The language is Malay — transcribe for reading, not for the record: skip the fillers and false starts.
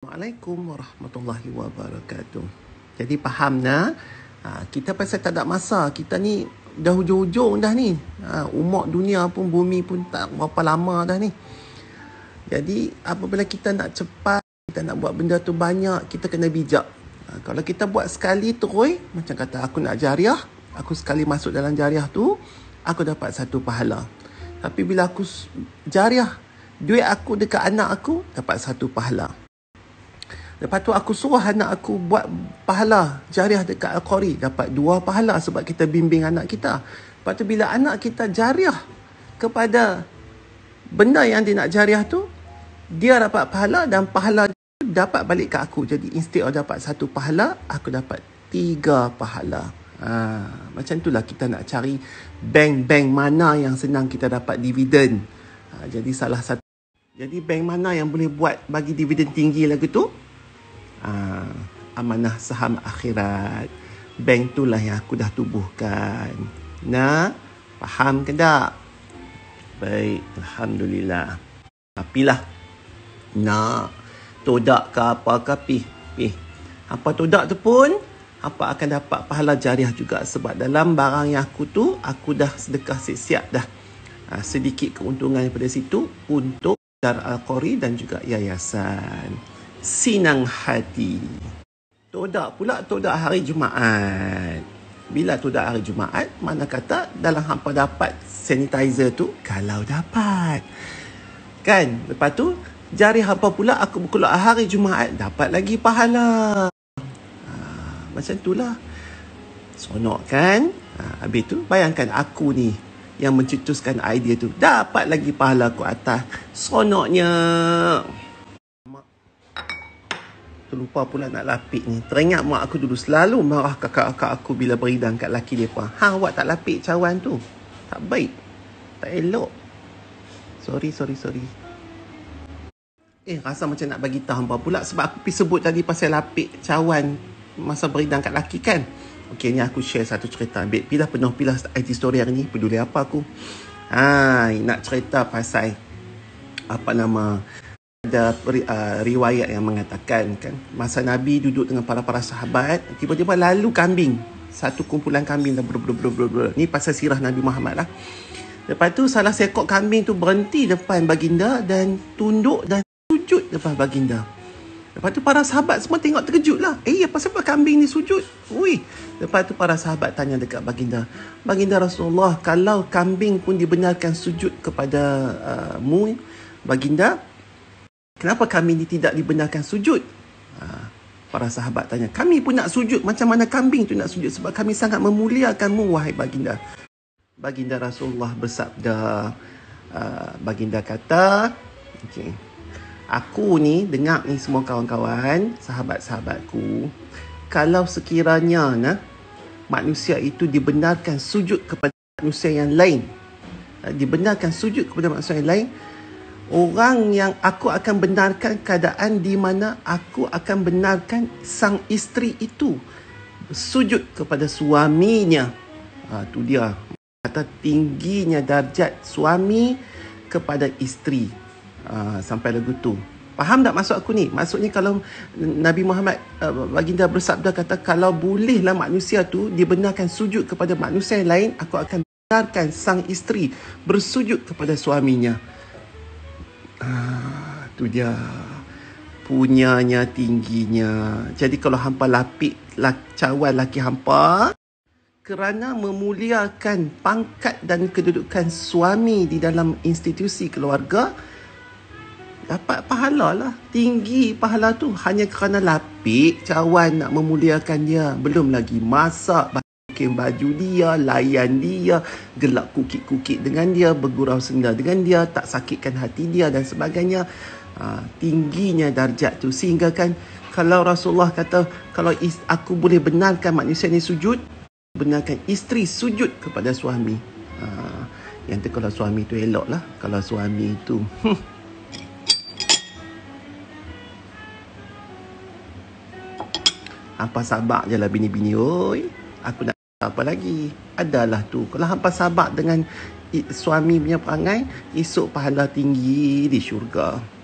Assalamualaikum warahmatullahi wabarakatuh. Jadi faham nah? Kita pasal tak ada masa. Kita ni dah hujung-hujung dah ni. Umur dunia pun, bumi pun tak berapa lama dah ni. Jadi apabila kita nak cepat, kita nak buat benda tu banyak, kita kena bijak. Kalau kita buat sekali terus, macam kata aku nak jariah, aku sekali masuk dalam jariah tu, aku dapat satu pahala. Tapi bila aku jariah, duit aku dekat anak aku, dapat satu pahala. Lepas tu aku suruh anak aku buat pahala jariah dekat Al-Qari, dapat 2 pahala sebab kita bimbing anak kita. Lepas tu bila anak kita jariah kepada benda yang dia nak jariah tu, dia dapat pahala dan pahala tu dapat balik ke aku. Jadi instead of dapat 1 pahala, aku dapat 3 pahala. Macam itulah kita nak cari bank-bank mana yang senang kita dapat dividen. Jadi salah satu, jadi bank mana yang boleh buat bagi dividen tinggi lagu tu? Amanah Saham Akhirat. Bank tu lah yang aku dah tubuhkan. Nah, faham ke tak? Baik, Alhamdulillah. Tapilah nak todak ke apa ke pih. Apa todak tu pun, apa akan dapat pahala jariah juga. Sebab dalam barang yang aku tu, aku dah sedekah siap dah. Sedikit keuntungan daripada situ untuk Dar Al-Qari dan juga yayasan. Sinang hati. Todak pula todak hari Jumaat. Bila todak hari Jumaat, mana kata dalam hampa dapat sanitizer tu, kalau dapat. Kan? Lepas tu, jari hampa pula aku berkeluar hari Jumaat, dapat lagi pahala. Macam itulah. Sonok kan? Habis tu, bayangkan aku ni yang mencetuskan idea tu, dapat lagi pahala ku atas. Sonoknya. Terlupa pula nak lapik ni. Teringat mak aku dulu selalu marah kakak-kakak aku bila beridang kat laki mereka. Awak tak lapik cawan tu. Tak baik. Tak elok. Sorry. Rasa macam nak bagi tahu hampa pula sebab aku pergi sebut tadi pasal lapik cawan masa beridang kat laki kan. Okey, ni aku share satu cerita. Pilah IT story hari ni. Peduli apa aku. Nak cerita pasal apa nama, ada riwayat yang mengatakan kan, masa Nabi duduk dengan para sahabat, tiba-tiba lalu kambing, satu kumpulan kambing dah ni pasal sirah Nabi Muhammad lah. Lepas tu salah seekor kambing tu berhenti depan baginda dan tunduk dan sujud depan baginda. Lepas tu para sahabat semua tengok terkejut lah. Apa sebab kambing ni sujud? Lepas tu para sahabat tanya dekat baginda, Baginda Rasulullah, kalau kambing pun dibenarkan sujud kepada mu baginda, kenapa kami ni tidak dibenarkan sujud? Para sahabat tanya, kami pun nak sujud. Macam mana kambing tu nak sujud? Sebab kami sangat memuliakanmu, wahai baginda. Baginda Rasulullah bersabda, baginda kata, aku ni, dengar ni semua kawan-kawan, sahabat-sahabatku, kalau sekiranya manusia itu dibenarkan sujud kepada manusia yang lain, orang yang aku akan benarkan keadaan di mana aku akan benarkan sang isteri itu sujud kepada suaminya. Tu dia. Kata tingginya darjat suami kepada isteri. Sampai lagu tu. Faham tak maksud aku ni? Maksudnya kalau Nabi Muhammad baginda bersabda kata, kalau bolehlah manusia tu dibenarkan sujud kepada manusia yang lain, aku akan benarkan sang isteri bersujud kepada suaminya. Tu dia, punyanya tingginya. Jadi kalau hampa lapik cawan laki hampa kerana memuliakan pangkat dan kedudukan suami di dalam institusi keluarga, dapat pahala lah. Tinggi pahala tu hanya kerana lapik cawan nak memuliakan dia. Belum lagi masak, bikin baju dia, layan dia, gelak kukik-kukik dengan dia, bergurau senda dengan dia, tak sakitkan hati dia dan sebagainya. Tingginya darjat tu. Sehingga kan kalau Rasulullah kata, kalau aku boleh benarkan manusia ni sujud, benarkan isteri sujud kepada suami. Yang tu kalau suami tu elok lah. Kalau suami tu hampa sabar je lah bini-bini. Aku nak apa lagi? Adalah tu. Kalau hampa sabar dengan suami punya perangai, esok pahala tinggi di syurga.